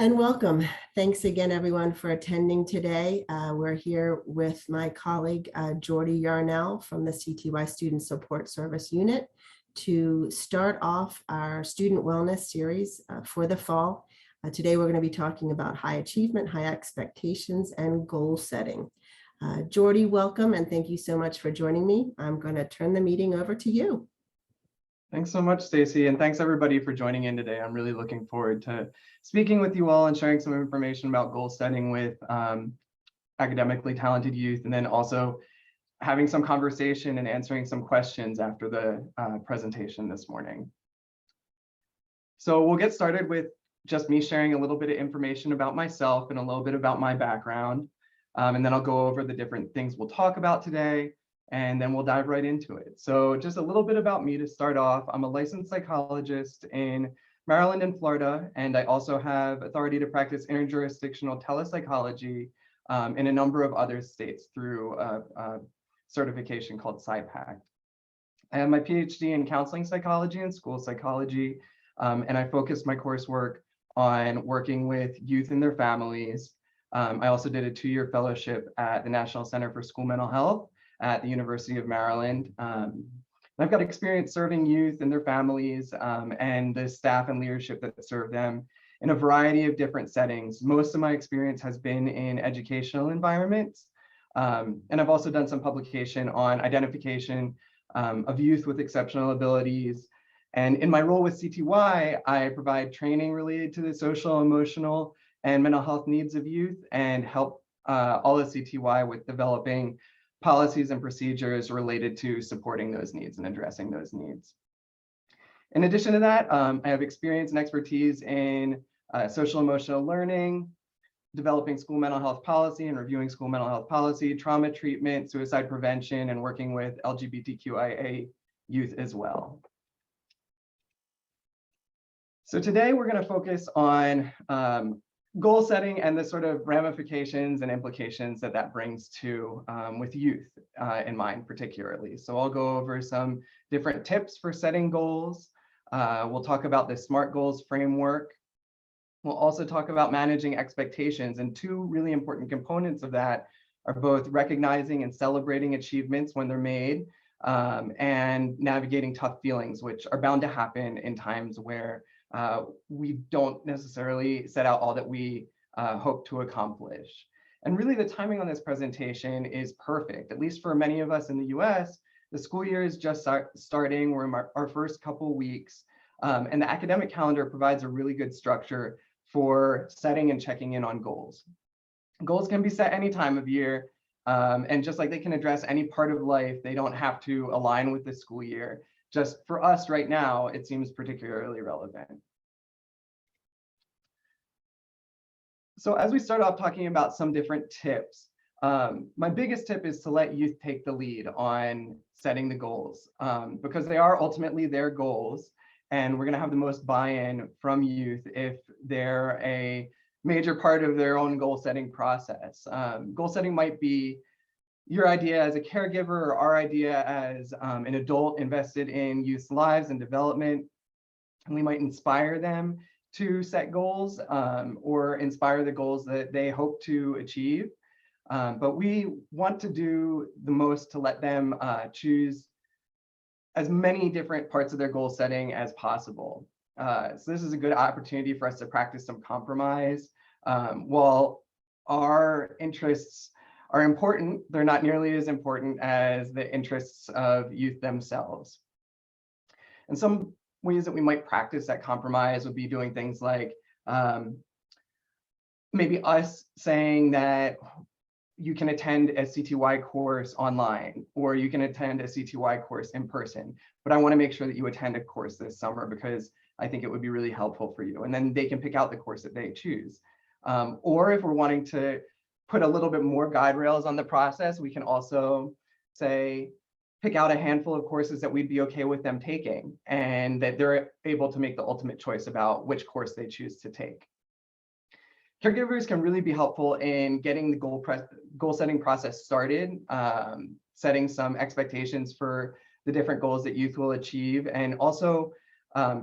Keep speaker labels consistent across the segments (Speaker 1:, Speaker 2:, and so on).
Speaker 1: And welcome. Thanks again, everyone, for attending today. We're here with my colleague, Jordy Yarnell from the CTY Student Support Service Unit to start off our Student Wellness series for the fall. Today, we're going to be talking about high achievement, high expectations, and goal setting. Jordy, welcome, and thank you so much for joining me. I'm going to turn the meeting over to you.
Speaker 2: Thanks so much, Stacy, and thanks everybody for joining in today. I'm really looking forward to speaking with you all and sharing some information about goal setting with academically talented youth, and then also having some conversation and answering some questions after the presentation this morning. So we'll get started with just me sharing a little bit of information about myself and a little bit about my background, and then I'll go over the different things we'll talk about today, and then we'll dive right into it. So just a little bit about me to start off. I'm a licensed psychologist in Maryland and Florida, and I also have authority to practice interjurisdictional telepsychology in a number of other states through a certification called PsyPact. I have my PhD in counseling psychology and school psychology, and I focused my coursework on working with youth and their families. I also did a 2-year fellowship at the National Center for School Mental Health at the University of Maryland. I've got experience serving youth and their families and the staff and leadership that serve them in a variety of different settings. Most of my experience has been in educational environments. And I've also done some publication on identification of youth with exceptional abilities. And in my role with CTY, I provide training related to the social, emotional, and mental health needs of youth and help all of CTY with developing policies and procedures related to supporting those needs and addressing those needs. In addition to that, I have experience and expertise in social emotional learning, developing school mental health policy and reviewing school mental health policy, trauma treatment, suicide prevention, and working with LGBTQIA youth as well. So today we're going to focus on goal setting and the sort of ramifications and implications that that brings to with youth in mind particularly. So I'll go over some different tips for setting goals. We'll talk about the SMART goals framework. We'll also talk about managing expectations, and 2 really important components of that are both recognizing and celebrating achievements when they're made and navigating tough feelings, which are bound to happen in times where we don't necessarily set out all that we hope to accomplish. And really the timing on this presentation is perfect, at least for many of us in the US. The school year is just starting. We're in our first couple weeks, and the academic calendar provides a really good structure for setting and checking in on goals. Goals can be set any time of year, and just like they can address any part of life, they don't have to align with the school year. Just for us right now, it seems particularly relevant. So as we start off talking about some different tips, my biggest tip is to let youth take the lead on setting the goals because they are ultimately their goals, and we're going to have the most buy-in from youth if they're a major part of their own goal setting process. Goal setting might be your idea as a caregiver or our idea as an adult invested in youth's lives and development. And we might inspire them to set goals or inspire the goals that they hope to achieve. But we want to do the most to let them choose as many different parts of their goal setting as possible. So this is a good opportunity for us to practice some compromise. While our interests are important, they're not nearly as important as the interests of youth themselves. And some ways that we might practice that compromise would be doing things like maybe us saying that you can attend a CTY course online, or you can attend a CTY course in person, but I want to make sure that you attend a course this summer because I think it would be really helpful for you. And then they can pick out the course that they choose. Or if we're wanting to put a little bit more guide rails on the process, we can also say, pick out a handful of courses that we'd be okay with them taking, and that they're able to make the ultimate choice about which course they choose to take. Caregivers can really be helpful in getting the goal setting process started, setting some expectations for the different goals that youth will achieve, and also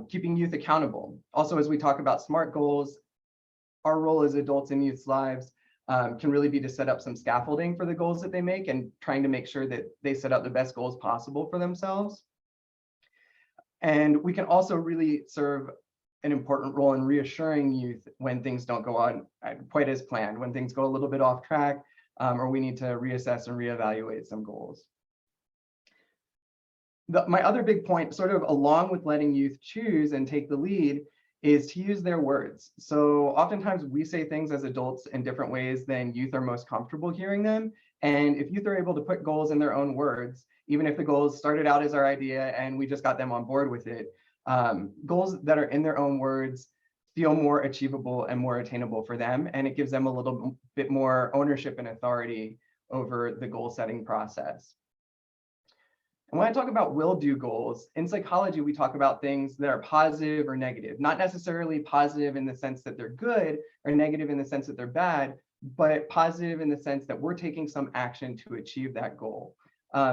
Speaker 2: keeping youth accountable. Also, as we talk about SMART goals, our role as adults in youth's lives can really be to set up some scaffolding for the goals that they make and trying to make sure that they set up the best goals possible for themselves. And we can also really serve an important role in reassuring youth when things don't go on quite as planned, when things go a little bit off track, or we need to reassess and reevaluate some goals. My other big point, sort of along with letting youth choose and take the lead, is to use their words. So oftentimes we say things as adults in different ways than youth are most comfortable hearing them. And if youth are able to put goals in their own words, even if the goals started out as our idea and we just got them on board with it, goals that are in their own words feel more achievable and more attainable for them. And it gives them a little bit more ownership and authority over the goal setting process. And when I talk about will-do goals, in psychology, we talk about things that are positive or negative, not necessarily positive in the sense that they're good or negative in the sense that they're bad, but positive in the sense that we're taking some action to achieve that goal.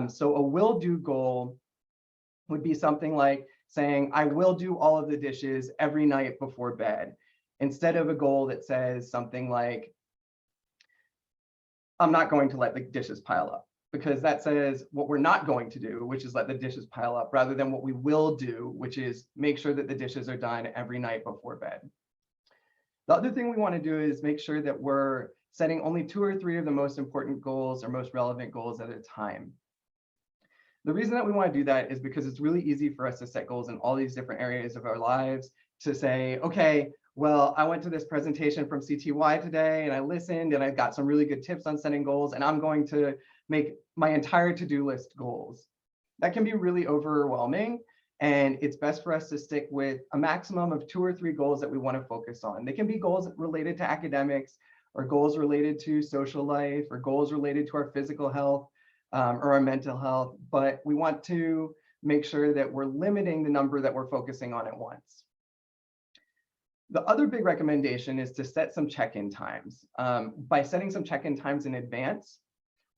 Speaker 2: So a will-do goal would be something like saying, I will do all of the dishes every night before bed, instead of a goal that says something like, I'm not going to let the dishes pile up. Because that says what we're not going to do, which is let the dishes pile up, rather than what we will do, which is make sure that the dishes are done every night before bed. The other thing we want to do is make sure that we're setting only 2 or 3 of the most important goals or most relevant goals at a time. The reason that we want to do that is because it's really easy for us to set goals in all these different areas of our lives, to say, okay, well, I went to this presentation from CTY today and I listened and I got some really good tips on setting goals, and I'm going to make my entire to-do list goals. That can be really overwhelming, and it's best for us to stick with a maximum of 2 or 3 goals that we want to focus on. They can be goals related to academics, or goals related to social life, or goals related to our physical health or our mental health, but we want to make sure that we're limiting the number that we're focusing on at once. The other big recommendation is to set some check-in times. By setting some check-in times in advance,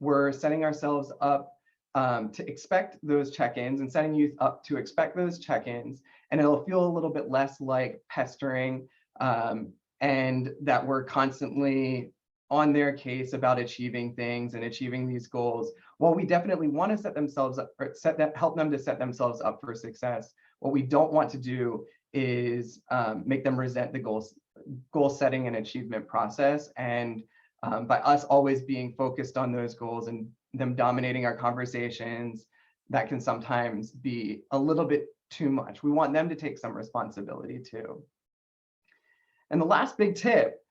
Speaker 2: we're setting ourselves up to expect those check-ins and setting youth up to expect those check-ins, and it'll feel a little bit less like pestering and that we're constantly on their case about achieving things and achieving these goals. While we definitely want to set themselves up, or help them to set themselves up for success, what we don't want to do is make them resent the goal setting and achievement process. And by us always being focused on those goals and them dominating our conversations, that can sometimes be a little bit too much. We want them to take some responsibility too. And the last big tip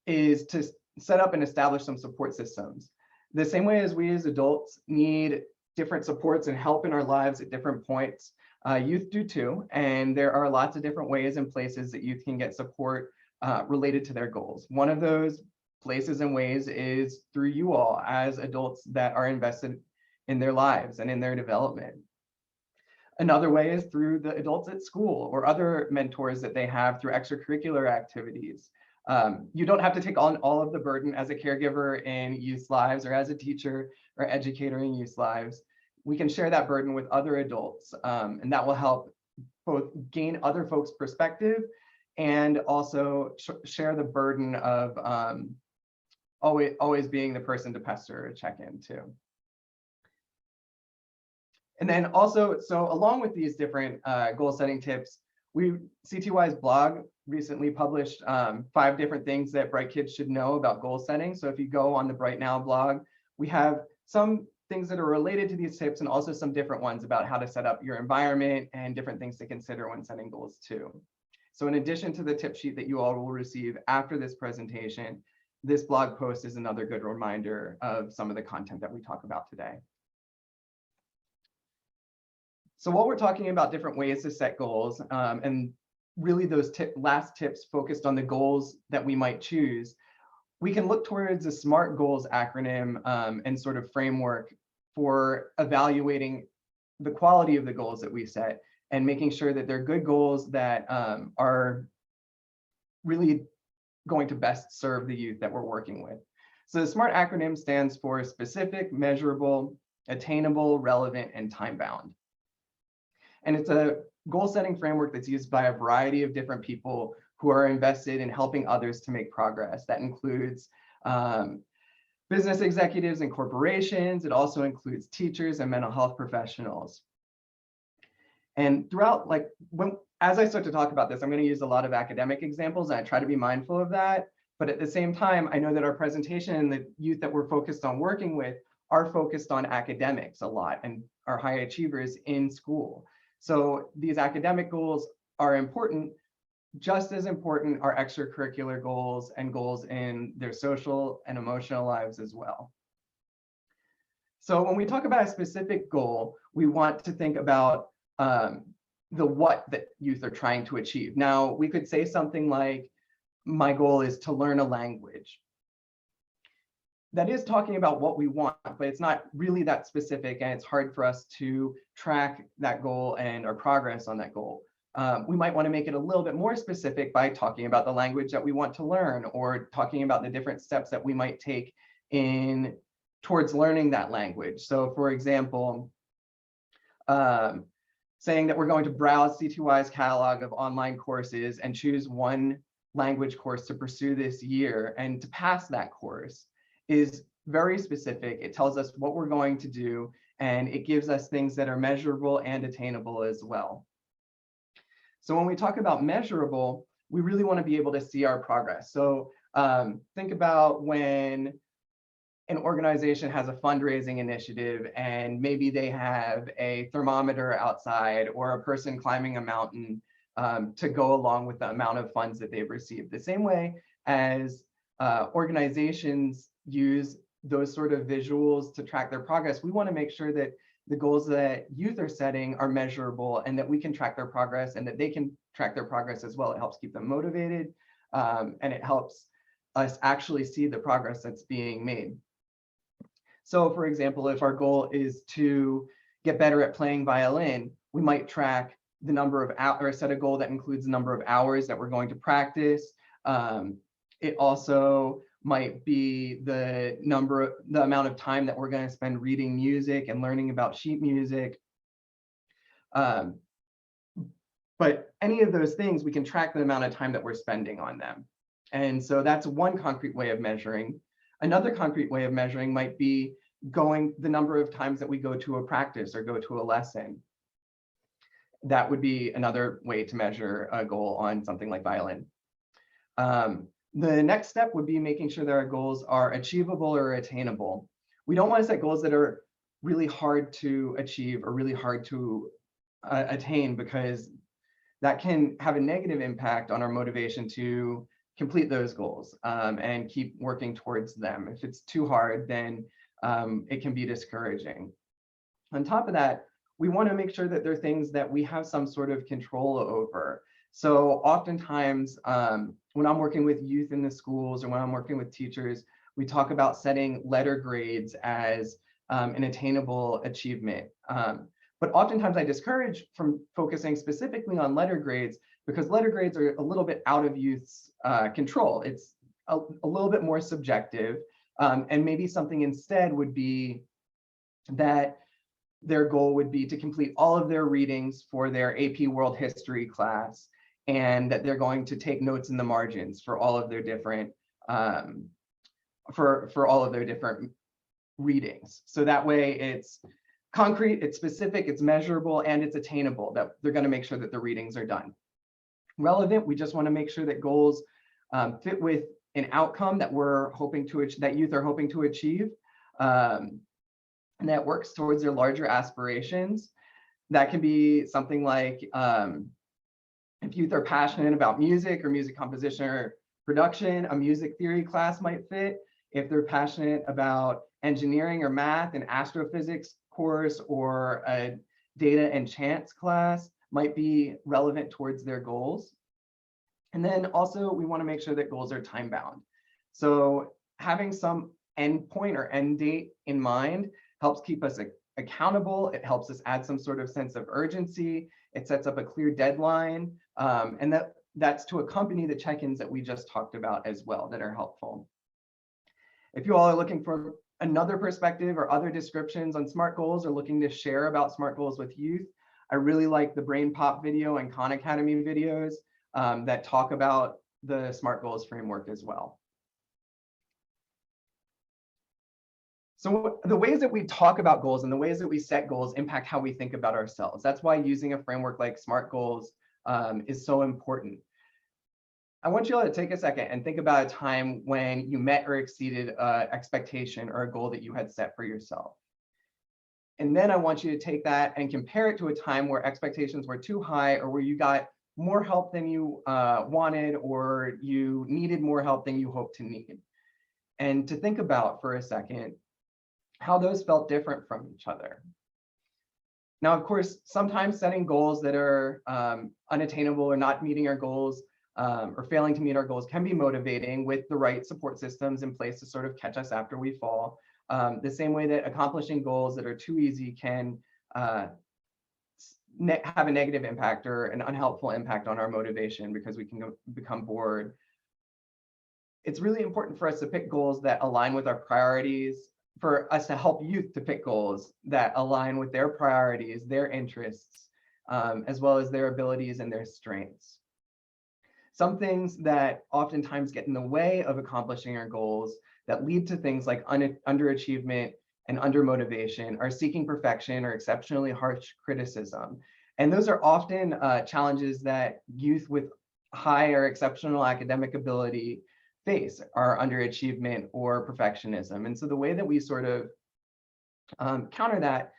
Speaker 2: is to set up and establish some support systems. The same way as we as adults need different supports and help in our lives at different points, youth do too. And there are lots of different ways and places that youth can get support related to their goals. One of those places and ways is through you all as adults that are invested in their lives and in their development. Another way is through the adults at school or other mentors that they have through extracurricular activities. You don't have to take on all of the burden as a caregiver in youth's lives or as a teacher or educator in youth's lives. We can share that burden with other adults, and that will help both gain other folks' perspective and also share the burden of always being the person to pester or check in too. And then also, so along with these different goal setting tips, CTY's blog recently published 5 different things that bright kids should know about goal setting. So if you go on the Bright Now blog, we have some things that are related to these tips and also some different ones about how to set up your environment and different things to consider when setting goals too. So in addition to the tip sheet that you all will receive after this presentation, this blog post is another good reminder of some of the content that we talk about today. So while we're talking about different ways to set goals, and really those last tips focused on the goals that we might choose, we can look towards a SMART goals acronym and sort of framework for evaluating the quality of the goals that we set and making sure that they're good goals that are really going to best serve the youth that we're working with. So the SMART acronym stands for specific, measurable, attainable, relevant, and time-bound. And it's a goal setting framework that's used by a variety of different people who are invested in helping others to make progress. That includes business executives and corporations. It also includes teachers and mental health professionals. And throughout, as I start to talk about this, I'm going to use a lot of academic examples, and I try to be mindful of that. But at the same time, I know that our presentation and the youth that we're focused on working with are focused on academics a lot and are high achievers in school. So these academic goals are important. Just as important are extracurricular goals and goals in their social and emotional lives as well. So when we talk about a specific goal, we want to think about the what that youth are trying to achieve. Now, we could say something like, my goal is to learn a language. That is talking about what we want, but it's not really that specific, and it's hard for us to track that goal and our progress on that goal. We might want to make it a little bit more specific by talking about the language that we want to learn, or talking about the different steps that we might take towards learning that language. So for example, saying that we're going to browse CTY's catalog of online courses and choose one language course to pursue this year, and to pass that course is very specific. It tells us what we're going to do, and it gives us things that are measurable and attainable as well. So when we talk about measurable, we really want to be able to see our progress. So think about when an organization has a fundraising initiative, and maybe they have a thermometer outside or a person climbing a mountain to go along with the amount of funds that they've received. The same way as organizations use those sort of visuals to track their progress, we want to make sure that the goals that youth are setting are measurable, and that we can track their progress, and that they can track their progress as well. It helps keep them motivated, and it helps us actually see the progress that's being made. So for example, if our goal is to get better at playing violin, we might track the number of hours, or set a goal that includes the number of hours that we're going to practice. It also might be the amount of time that we're going to spend reading music and learning about sheet music. But any of those things, we can track the amount of time that we're spending on them. And so that's one concrete way of measuring. Another concrete way of measuring might be the number of times that we go to a practice or go to a lesson. That would be another way to measure a goal on something like violin. The next step would be making sure that our goals are achievable or attainable. We don't want to set goals that are really hard to achieve or really hard to attain, because that can have a negative impact on our motivation to complete those goals and keep working towards them. If it's too hard, then it can be discouraging. On top of that, we want to make sure that they're things that we have some sort of control over. So oftentimes, when I'm working with youth in the schools, or when I'm working with teachers, we talk about setting letter grades as an attainable achievement. But oftentimes I discourage from focusing specifically on letter grades, because letter grades are a little bit out of youth's control. It's a little bit more subjective, and maybe something instead would be that their goal would be to complete all of their readings for their AP World History class, and that they're going to take notes in the margins for all of their different for all of their different readings. So that way it's concrete, it's specific, it's measurable, and it's attainable, that they're going to make sure that the readings are done. Relevant, we just want to make sure that goals fit with an outcome that that youth are hoping to achieve, and that works towards their larger aspirations. That can be something like if youth are passionate about music or music composition or production, a music theory class might fit. If they're passionate about engineering or math, an astrophysics course or a data and chance class might be relevant towards their goals. And then also we want to make sure that goals are time bound. So having some end point or end date in mind helps keep us accountable. It helps us add some sort of sense of urgency. It sets up a clear deadline, and that's to accompany the check-ins that we just talked about as well, that are helpful. If you all are looking for another perspective or other descriptions on SMART goals, or looking to share about SMART goals with youth, I really like the Brain Pop video and Khan Academy videos. that talk about the SMART goals framework as well. So the ways that we talk about goals and the ways that we set goals impact how we think about ourselves. That's why using a framework like SMART goals is so important. I want you all to take a second and think about a time when you met or exceeded an expectation or a goal that you had set for yourself. And then I want you to take that and compare it to a time where expectations were too high, or where you got more help than you wanted, or you needed more help than you hoped to need. And to think about for a second how those felt different from each other. Now, of course, sometimes setting goals that are unattainable or not meeting our goals or failing to meet our goals can be motivating with the right support systems in place to sort of catch us after we fall. The same way that accomplishing goals that are too easy can have a negative impact or an unhelpful impact on our motivation because we can become bored. It's really important for us to pick goals that align with our priorities, for us to help youth to pick goals that align with their priorities, their interests, as well as their abilities and their strengths. Some things that oftentimes get in the way of accomplishing our goals that lead to things like underachievement and undermotivation are seeking perfection or exceptionally harsh criticism. And those are often challenges that youth with high or exceptional academic ability face, are underachievement or perfectionism. And so the way that we sort of counter that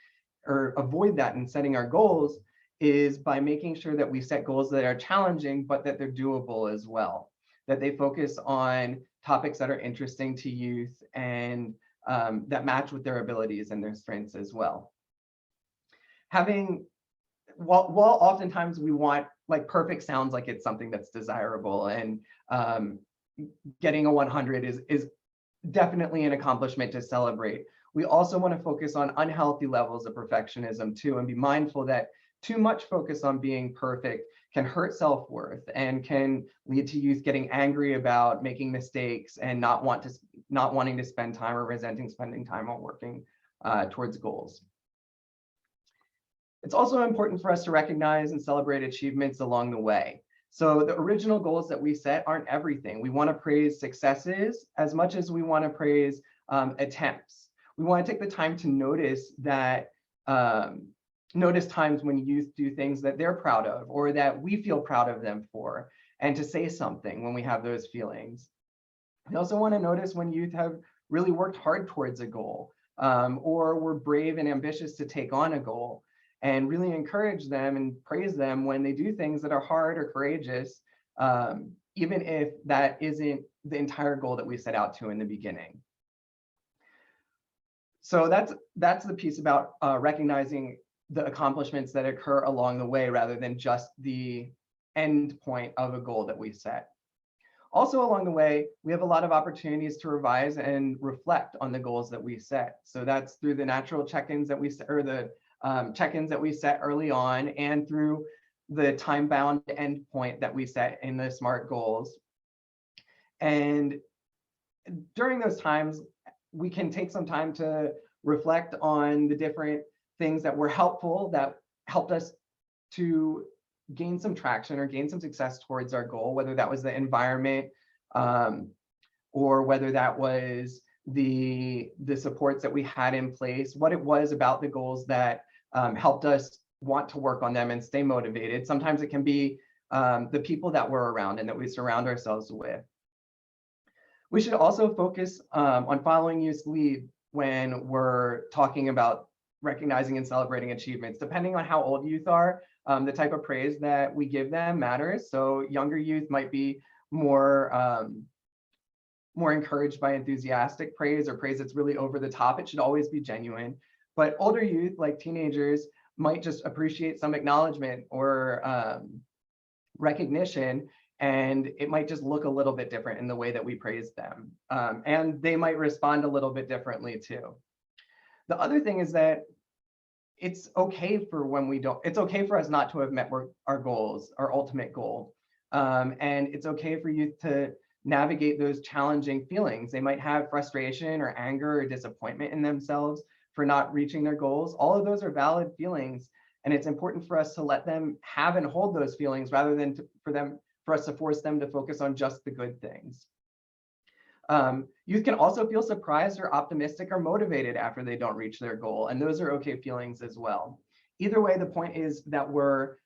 Speaker 2: or avoid that in setting our goals is by making sure that we set goals that are challenging, but that they're doable as well, that they focus on topics that are interesting to youth and that match with their abilities and their strengths as well. While oftentimes we want, like, perfect sounds like it's something that's desirable, and getting a 100 is definitely an accomplishment to celebrate. We also want to focus on unhealthy levels of perfectionism too, and be mindful that too much focus on being perfect can hurt self-worth and can lead to youth getting angry about making mistakes and not wanting to spend time or resenting spending time on working towards goals. It's also important for us to recognize and celebrate achievements along the way. So the original goals that we set aren't everything. We want to praise successes as much as we want to praise attempts. We want to take the time to notice that, notice times when youth do things that they're proud of or that we feel proud of them for, and to say something when we have those feelings. We also want to notice when youth have really worked hard towards a goal, or were brave and ambitious to take on a goal, and really encourage them and praise them when they do things that are hard or courageous, even if that isn't the entire goal that we set out to in the beginning. So that's the piece about recognizing the accomplishments that occur along the way rather than just the end point of a goal that we set. Also along the way, we have a lot of opportunities to revise and reflect on the goals that we set. So that's through the natural check-ins that we set, or the check-ins that we set early on, and through the time-bound endpoint that we set in the SMART goals. And during those times, we can take some time to reflect on the different things that were helpful, that helped us to gain some traction or gain some success towards our goal, whether that was the environment or whether that was the supports that we had in place, what it was about the goals that helped us want to work on them and stay motivated. Sometimes it can be the people that we're around and that we surround ourselves with. We should also focus on following youth's lead when we're talking about recognizing and celebrating achievements. Depending on how old youth are, the type of praise that we give them matters. So younger youth might be more encouraged by enthusiastic praise or praise that's really over the top. It should always be genuine. But older youth, like teenagers, might just appreciate some acknowledgement or recognition, and it might just look a little bit different in the way that we praise them. And they might respond a little bit differently too. The other thing is that it's okay for us not to have met our goals, our ultimate goal. And it's okay for youth to navigate those challenging feelings. They might have frustration or anger or disappointment in themselves for not reaching their goals. All of those are valid feelings, and it's important for us to let them have and hold those feelings rather than for for us to force them to focus on just the good things. Youth can also feel surprised or optimistic or motivated after they don't reach their goal, and those are okay feelings as well. Either way, the point is that we're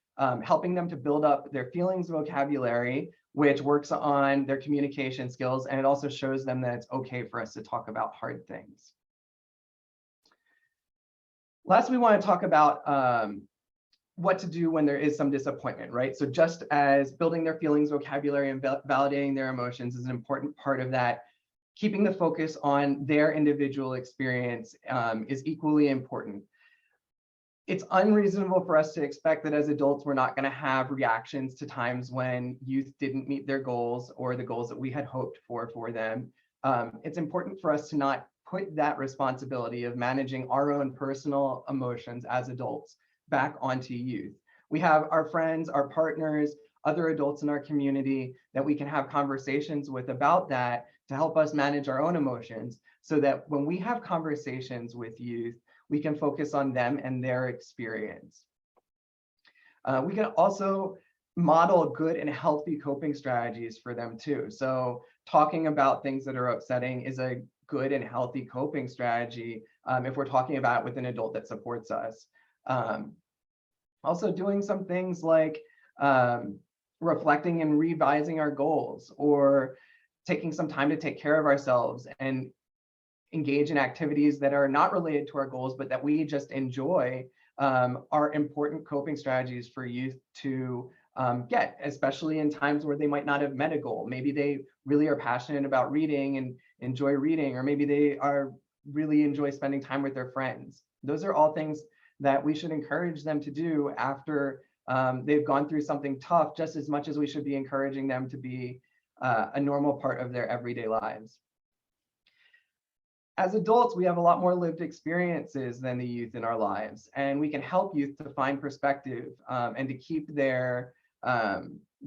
Speaker 2: helping them to build up their feelings vocabulary, which works on their communication skills, and it also shows them that it's okay for us to talk about hard things. Last, we want to talk about what to do when there is some disappointment, right? So just as building their feelings vocabulary and validating their emotions is an important part of that, keeping the focus on their individual experience is equally important. It's unreasonable for us to expect that as adults, we're not going to have reactions to times when youth didn't meet their goals or the goals that we had hoped for them. It's important for us to not put that responsibility of managing our own personal emotions as adults back onto youth. We have our friends, our partners, other adults in our community that we can have conversations with about that to help us manage our own emotions, so that when we have conversations with youth, we can focus on them and their experience. We can also model good and healthy coping strategies for them too. So talking about things that are upsetting is a good and healthy coping strategy if we're talking about it with an adult that supports us. Also doing some things like reflecting and revising our goals, or taking some time to take care of ourselves and engage in activities that are not related to our goals, but that we just enjoy, are important coping strategies for youth to get, especially in times where they might not have met a goal. Maybe they really are passionate about reading and enjoy reading, or maybe they really enjoy spending time with their friends. Those are all things that we should encourage them to do after they've gone through something tough, just as much as we should be encouraging them to be a normal part of their everyday lives. As adults, we have a lot more lived experiences than the youth in our lives, and we can help youth to find perspective and to keep their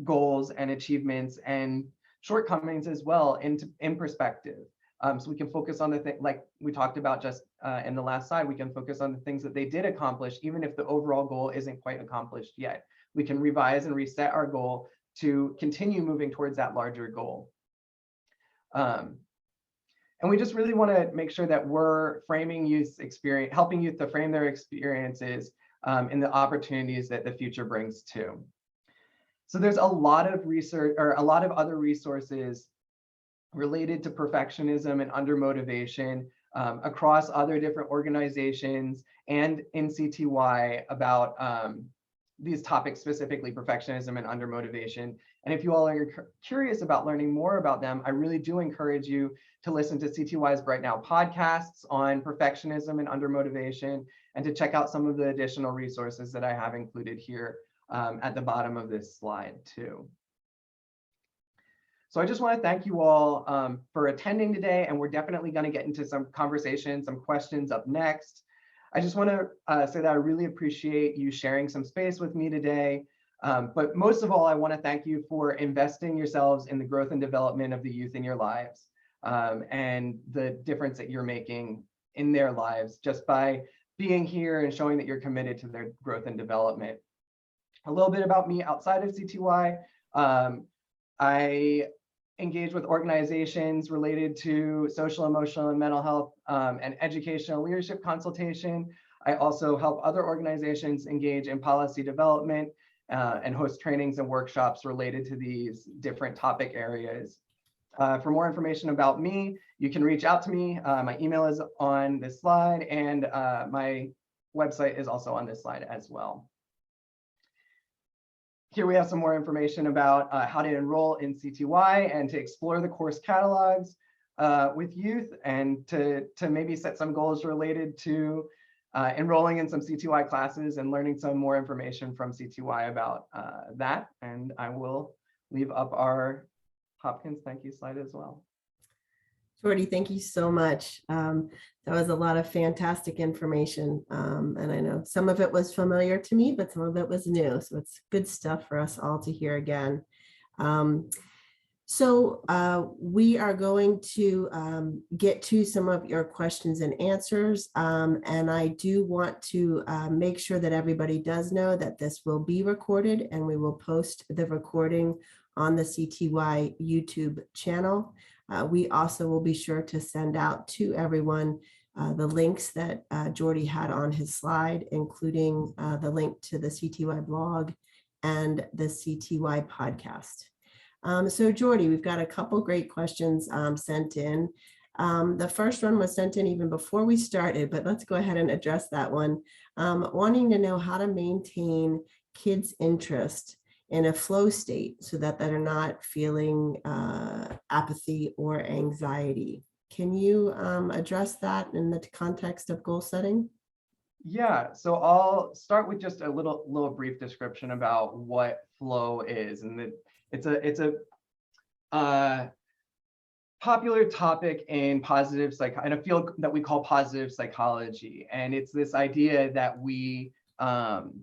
Speaker 2: goals and achievements and shortcomings as well in perspective. So we can focus on the thing, like we talked about just in the last slide, we can focus on the things that they did accomplish, even if the overall goal isn't quite accomplished yet. We can revise and reset our goal to continue moving towards that larger goal. And we just really want to make sure that we're framing youth's experience, helping youth to frame their experiences in the opportunities that the future brings too. So there's a lot of research, or a lot of other resources related to perfectionism and undermotivation across other different organizations and in CTY about these topics, specifically perfectionism and undermotivation. And if you all are curious about learning more about them, I really do encourage you to listen to CTY's Right Now podcasts on perfectionism and undermotivation, and to check out some of the additional resources that I have included here at the bottom of this slide too. So I just want to thank you all for attending today, and we're definitely going to get into some conversations, some questions up next. I just want to say that I really appreciate you sharing some space with me today. But most of all, I want to thank you for investing yourselves in the growth and development of the youth in your lives, and the difference that you're making in their lives just by being here and showing that you're committed to their growth and development. A little bit about me outside of CTY. I engage with organizations related to social, emotional, and mental health and educational leadership consultation. I also help other organizations engage in policy development and host trainings and workshops related to these different topic areas. For more information about me, you can reach out to me. My email is on this slide, and my website is also on this slide as well. Here we have some more information about how to enroll in CTY and to explore the course catalogs with youth, and to maybe set some goals related to enrolling in some CTY classes and learning some more information from CTY about that. And I will leave up our Hopkins thank you slide as well.
Speaker 1: Jordy, thank you so much. That was a lot of fantastic information. And I know some of it was familiar to me, but some of it was new. So it's good stuff for us all to hear again. So we are going to get to some of your questions and answers. And I do want to make sure that everybody does know that this will be recorded, and we will post the recording on the CTY YouTube channel. We also will be sure to send out to everyone the links that Jordy had on his slide, including the link to the CTY blog and the CTY podcast. So Jordy, we've got a couple great questions sent in. The first one was sent in even before we started, but let's go ahead and address that one. Wanting to know how to maintain kids' interest in a flow state so that they're not feeling apathy or anxiety. Can you address that in the context of goal setting?
Speaker 2: Yeah, so I'll start with just a little brief description about what flow is, and it's a popular topic in in a field that we call positive psychology, and it's this idea that we sort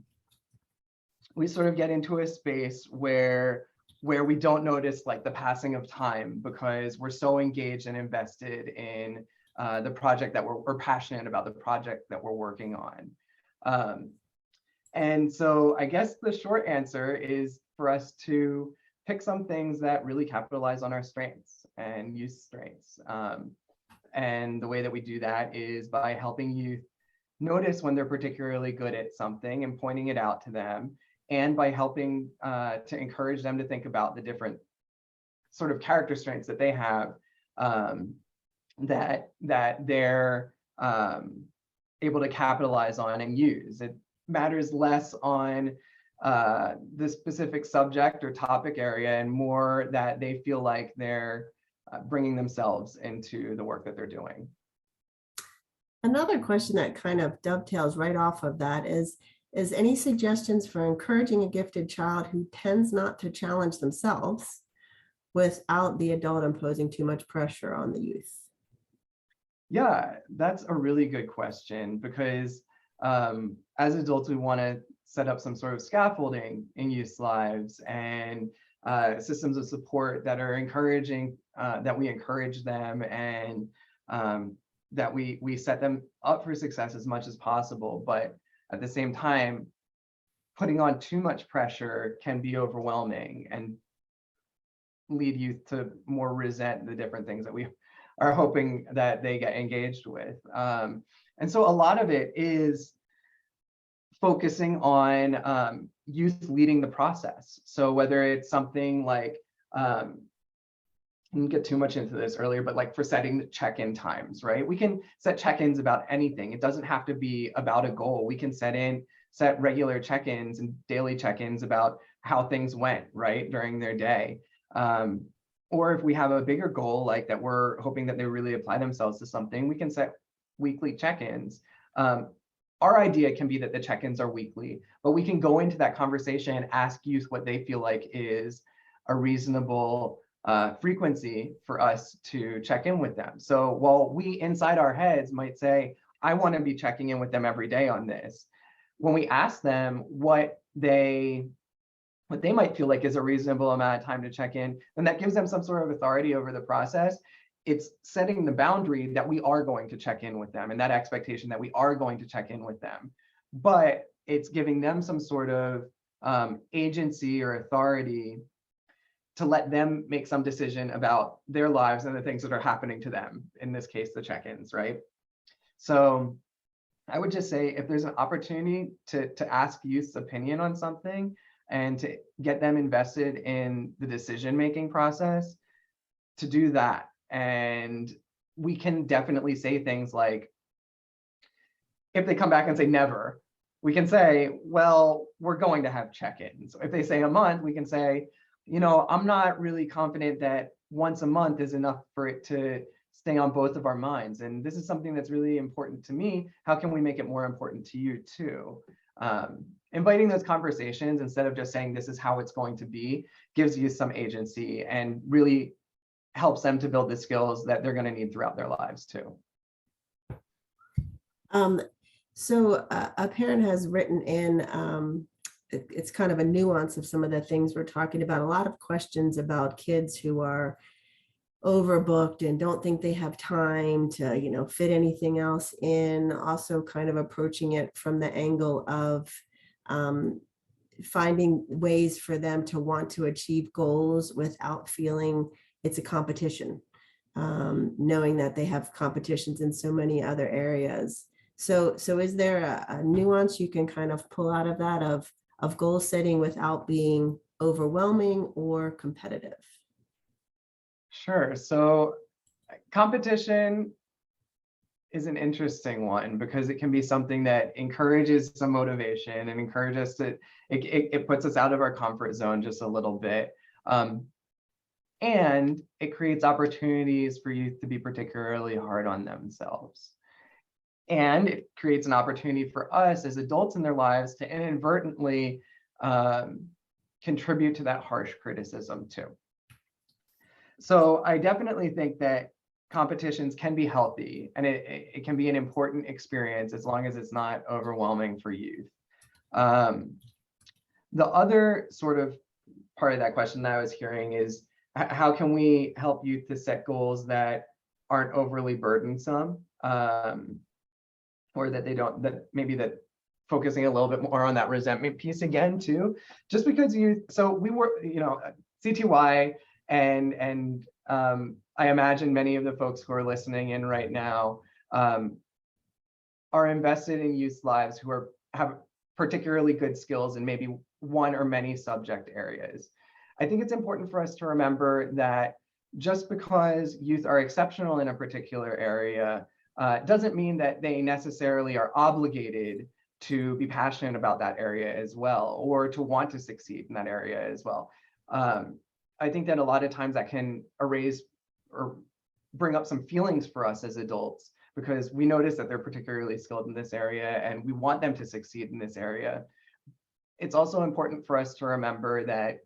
Speaker 2: of get into a space where we don't notice like the passing of time because we're so engaged and invested in the project that we're passionate about, the project that we're working on. And so I guess the short answer is for us to pick some things that really capitalize on our strengths and youth strengths. And the way that we do that is by helping youth notice when they're particularly good at something and pointing it out to them, and by helping to encourage them to think about the different sort of character strengths that they have that they're able to capitalize on and use. It matters less on the specific subject or topic area, and more that they feel like they're bringing themselves into the work that they're doing.
Speaker 1: Another question that kind of dovetails right off of that is any suggestions for encouraging a gifted child who tends not to challenge themselves without the adult imposing too much pressure on the youth?
Speaker 2: Yeah, that's a really good question, because as adults, we want to set up some sort of scaffolding in youth's lives and systems of support that are encouraging, that we encourage them, and that we set them up for success as much as possible. But at the same time, putting on too much pressure can be overwhelming and lead youth to more resent the different things that we are hoping that they get engaged with. And so a lot of it is focusing on youth leading the process. So whether it's something like, I didn't get too much into this earlier, but like for setting the check-in times, right? We can set check-ins about anything. It doesn't have to be about a goal. We can set regular check-ins and daily check-ins about how things went, right, during their day. Or if we have a bigger goal, like that we're hoping that they really apply themselves to something, we can set weekly check-ins. Our idea can be that the check-ins are weekly, but we can go into that conversation and ask youth what they feel like is a reasonable frequency for us to check in with them. So while we inside our heads might say, I want to be checking in with them every day on this, when we ask them what they might feel like is a reasonable amount of time to check in, then that gives them some sort of authority over the process. It's setting the boundary that we are going to check in with them, and that expectation that we are going to check in with them. But it's giving them some sort of agency or authority to let them make some decision about their lives and the things that are happening to them, in this case, the check-ins, right? So I would just say, if there's an opportunity to ask youth's opinion on something and to get them invested in the decision-making process, to do that. And we can definitely say things like, if they come back and say never, we can say, well, we're going to have check-ins. If they say a month, we can say, you know, I'm not really confident that once a month is enough for it to stay on both of our minds. And this is something that's really important to me. How can we make it more important to you too? Inviting those conversations instead of just saying this is how it's going to be gives you some agency and really helps them to build the skills that they're going to need throughout their lives too.
Speaker 1: So a parent has written in it's kind of a nuance of some of the things we're talking about. A lot of questions about kids who are overbooked and don't think they have time to, fit anything else in. Also kind of approaching it from the angle of finding ways for them to want to achieve goals without feeling it's a competition, knowing that they have competitions in so many other areas. So is there a nuance you can kind of pull out of that of goal setting without being overwhelming or competitive?
Speaker 2: Sure. So competition is an interesting one because it can be something that encourages some motivation and encourages it puts us out of our comfort zone just a little bit. And it creates opportunities for youth to be particularly hard on themselves. And it creates an opportunity for us as adults in their lives to inadvertently contribute to that harsh criticism too. So I definitely think that competitions can be healthy and it can be an important experience as long as it's not overwhelming for youth. The other sort of part of that question that I was hearing is how can we help youth to set goals that aren't overly burdensome, or that that focusing a little bit more on that resentment piece again too, just because so we were, CTY and I imagine many of the folks who are listening in right now are invested in youth lives who have particularly good skills in maybe one or many subject areas. I think it's important for us to remember that just because youth are exceptional in a particular area doesn't mean that they necessarily are obligated to be passionate about that area as well, or to want to succeed in that area as well. I think that a lot of times that can erase or bring up some feelings for us as adults because we notice that they're particularly skilled in this area and we want them to succeed in this area. It's also important for us to remember that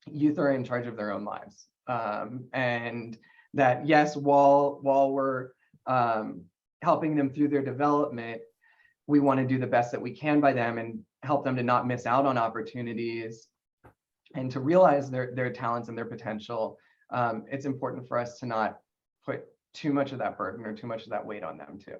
Speaker 2: youth are in charge of their own lives. And that, yes, while we're helping them through their development, we want to do the best that we can by them and help them to not miss out on opportunities and to realize their talents and their potential. It's important for us to not put too much of that burden or too much of that weight on them too.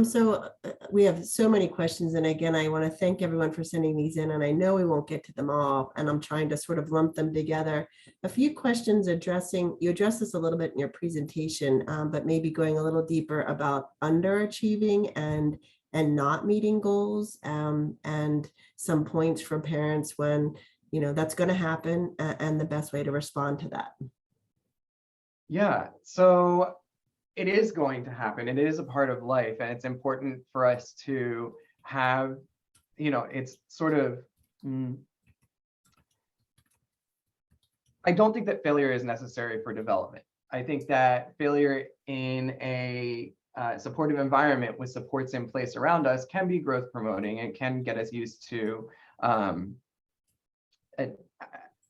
Speaker 1: So we have so many questions, and again, I want to thank everyone for sending these in, and I know we won't get to them all, and I'm trying to sort of lump them together. A few questions you addressed this a little bit in your presentation, but maybe going a little deeper about underachieving and not meeting goals, and some points for parents when that's going to happen, and the best way to respond to that.
Speaker 2: Yeah, so it is going to happen. It is a part of life, and it's important for us to have, it's sort of, I don't think that failure is necessary for development. I think that failure in a supportive environment with supports in place around us can be growth promoting and can get us used to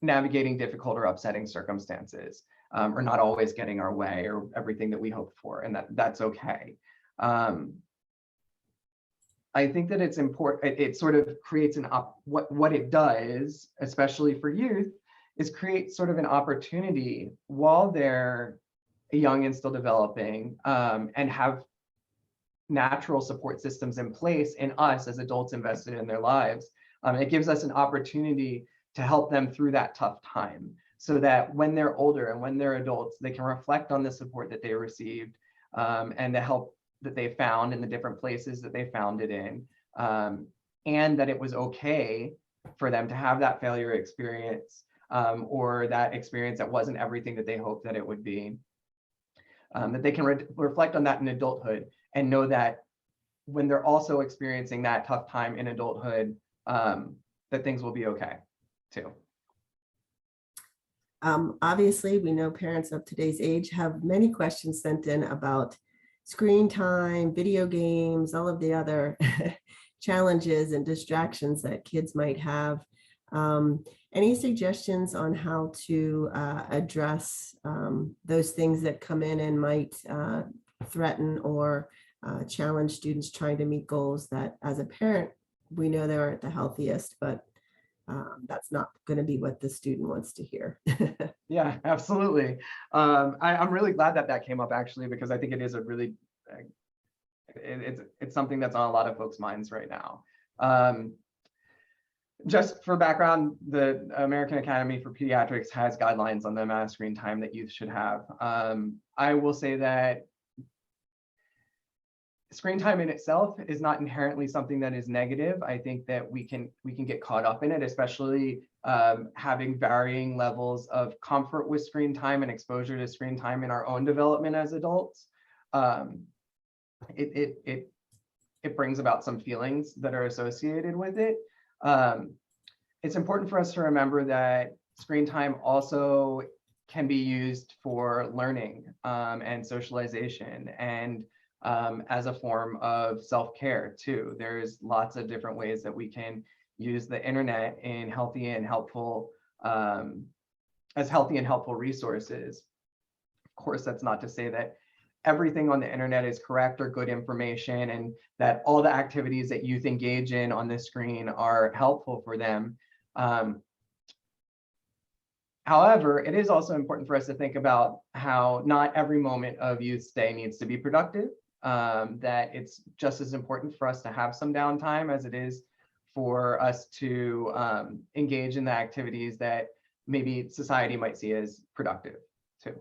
Speaker 2: navigating difficult or upsetting circumstances. Or not always getting our way or everything that we hoped for, and that's okay. I think that it's important. It sort of creates what it does, especially for youth, is create sort of an opportunity while they're young and still developing, and have natural support systems in place in us as adults invested in their lives. It gives us an opportunity to help them through that tough time, so that when they're older and when they're adults, they can reflect on the support that they received, and the help that they found in the different places that they found it in, and that it was okay for them to have that failure experience, or that experience that wasn't everything that they hoped that it would be. That they can reflect on that in adulthood and know that when they're also experiencing that tough time in adulthood, that things will be okay too.
Speaker 1: Obviously, we know parents of today's age have many questions sent in about screen time, video games, all of the other challenges and distractions that kids might have. Any suggestions on how to address those things that come in and might threaten or challenge students trying to meet goals that, as a parent, we know they aren't the healthiest, but that's not going to be what the student wants to hear.
Speaker 2: Yeah, absolutely. I'm really glad that that came up actually, because I think it is a really, it's something that's on a lot of folks' minds right now. Just for background, the American Academy for Pediatrics has guidelines on the amount of screen time that youth should have. I will say that screen time in itself is not inherently something that is negative. I think that we can get caught up in it, especially having varying levels of comfort with screen time and exposure to screen time in our own development as adults. It brings about some feelings that are associated with it. It's important for us to remember that screen time also can be used for learning and socialization, and as a form of self-care too. There's lots of different ways that we can use the internet in healthy and helpful, as healthy and helpful resources. Of course, that's not to say that everything on the internet is correct or good information, and that all the activities that youth engage in on the screen are helpful for them. However, it is also important for us to think about how not every moment of youth's day needs to be productive, that it's just as important for us to have some downtime as it is for us to engage in the activities that maybe society might see as productive too,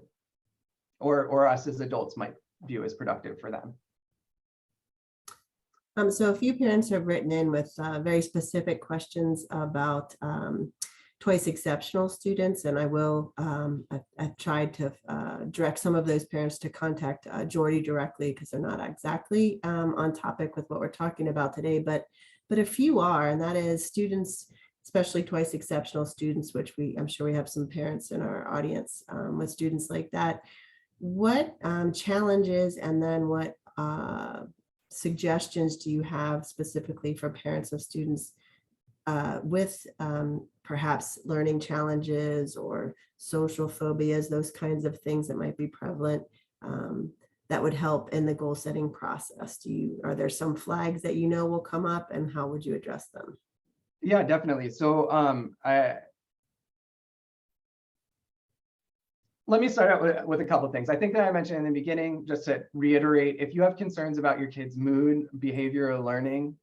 Speaker 2: or us as adults might view as productive for them.
Speaker 1: So a few parents have written in with very specific questions about twice exceptional students, and I will, I've tried to direct some of those parents to contact Jordy directly, because they're not exactly on topic with what we're talking about today, but a few are, and that is students, especially twice exceptional students, which I'm sure we have some parents in our audience with students like that. What challenges and then what suggestions do you have specifically for parents of students with perhaps learning challenges or social phobias, those kinds of things that might be prevalent, that would help in the goal setting process? Are there some flags that you know will come up, and how would you address them?
Speaker 2: Yeah, definitely. So let me start out with a couple of things. I think that I mentioned in the beginning, just to reiterate, if you have concerns about your kid's mood, behavior, or learning,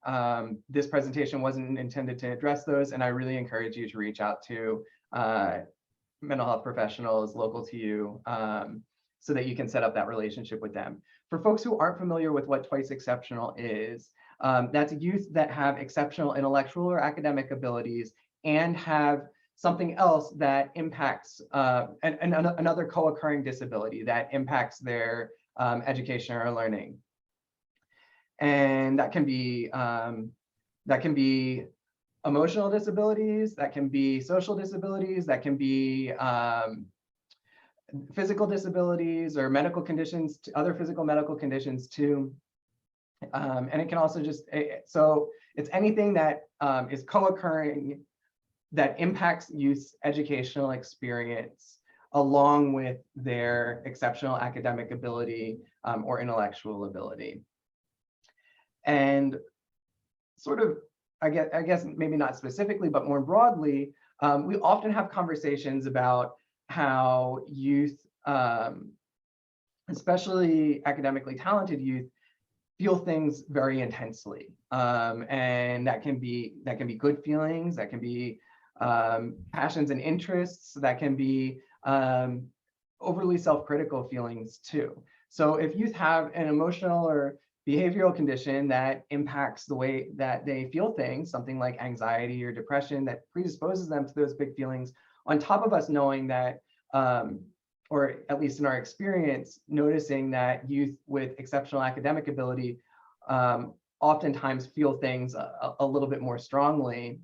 Speaker 2: this presentation wasn't intended to address those, and I really encourage you to reach out to mental health professionals local to you so that you can set up that relationship with them. For folks who aren't familiar with what twice exceptional is, that's youth that have exceptional intellectual or academic abilities and have something else that impacts another co-occurring disability that impacts their education or learning. And that can be emotional disabilities, that can be social disabilities, that can be physical disabilities or medical conditions, other physical medical conditions too. And it can also just, so it's anything that is co-occurring that impacts youth's educational experience along with their exceptional academic ability or intellectual ability. And sort of, I guess maybe not specifically, but more broadly, we often have conversations about how youth, especially academically talented youth, feel things very intensely. And that can be good feelings, that can be passions and interests, that can be overly self-critical feelings too. So if youth have an emotional or behavioral condition that impacts the way that they feel things, something like anxiety or depression that predisposes them to those big feelings, on top of us knowing that, or at least in our experience, noticing that youth with exceptional academic ability oftentimes feel things a little bit more strongly,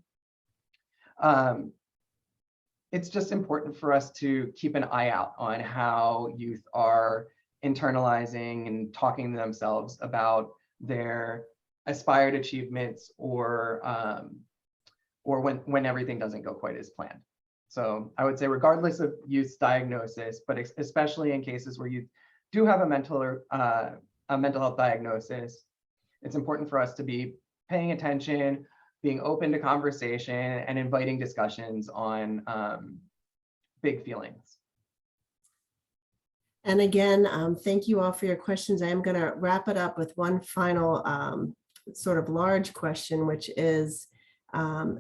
Speaker 2: it's just important for us to keep an eye out on how youth are internalizing and talking to themselves about their aspired achievements, or when everything doesn't go quite as planned. So I would say regardless of youth's diagnosis, but especially in cases where you do have a mental health diagnosis, it's important for us to be paying attention, being open to conversation and inviting discussions on big feelings.
Speaker 1: And again, thank you all for your questions. I am going to wrap it up with one final sort of large question, which is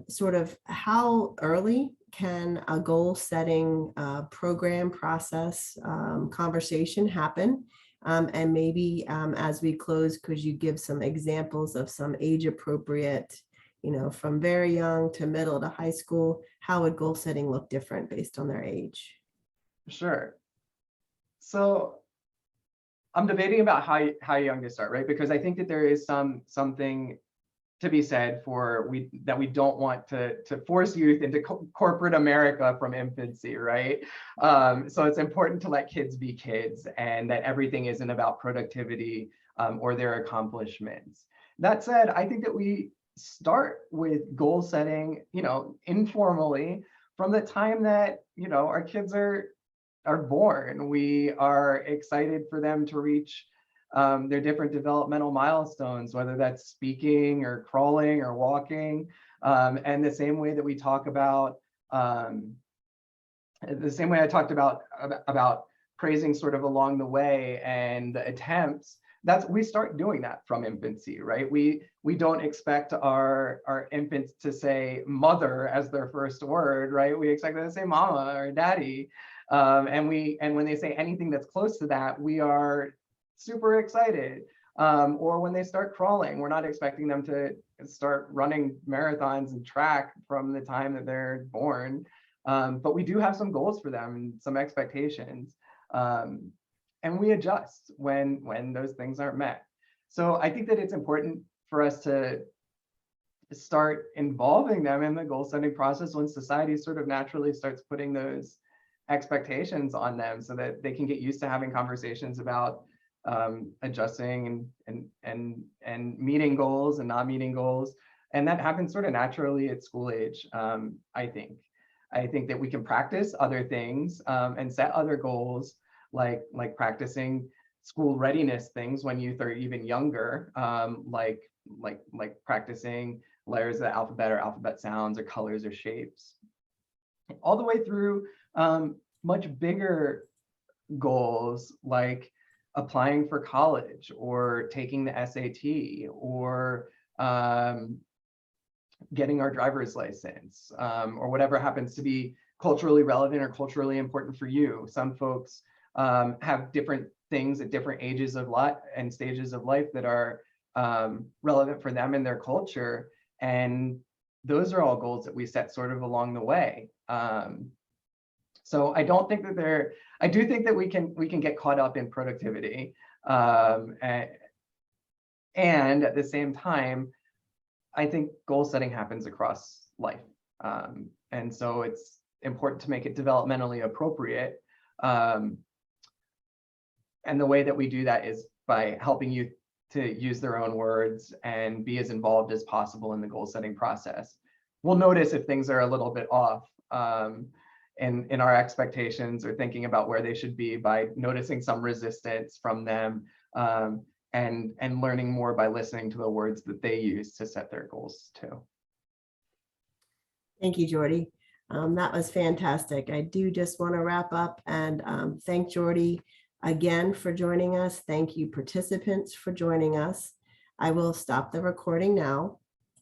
Speaker 1: sort of how early can a goal setting program process conversation happen? And maybe as we close, could you give some examples of some age appropriate, from very young to middle to high school, how would goal setting look different based on their age?
Speaker 2: Sure. So I'm debating about how young to start, right? Because I think that there is something to be said for that we don't want to force youth into corporate America from infancy, right? So it's important to let kids be kids, and that everything isn't about productivity or their accomplishments. That said, I think that we start with goal setting, informally from the time that our kids are born. We are excited for them to reach their different developmental milestones, whether that's speaking or crawling or walking. And the same way that we talk about, the same way I talked about praising sort of along the way and the attempts, we start doing that from infancy, right? We don't expect our infants to say mother as their first word, right? We expect them to say mama or daddy. And when they say anything that's close to that, we are super excited. Or when they start crawling, we're not expecting them to start running marathons and track from the time that they're born. But we do have some goals for them and some expectations. And we adjust when those things aren't met. So I think that it's important for us to start involving them in the goal setting process when society sort of naturally starts putting those expectations on them, so that they can get used to having conversations about adjusting and meeting goals and not meeting goals. And that happens sort of naturally at school age. I think that we can practice other things and set other goals, like practicing school readiness things when youth are even younger, like practicing letters of the alphabet or alphabet sounds or colors or shapes, all the way through much bigger goals like applying for college or taking the SAT or getting our driver's license, or whatever happens to be culturally relevant or culturally important for you. Some folks have different things at different ages of life and stages of life that are relevant for them and their culture. And those are all goals that we set sort of along the way. So I don't think that I do think that we can get caught up in productivity. And at the same time, I think goal setting happens across life. And so it's important to make it developmentally appropriate. And the way that we do that is by helping youth to use their own words and be as involved as possible in the goal setting process. We'll notice if things are a little bit off in our expectations or thinking about where they should be by noticing some resistance from them, and learning more by listening to the words that they use to set their goals too.
Speaker 1: Thank you, Jordy. That was fantastic. I do just want to wrap up and thank Jordy again for joining us. Thank you, participants, for joining us. I will stop the recording now.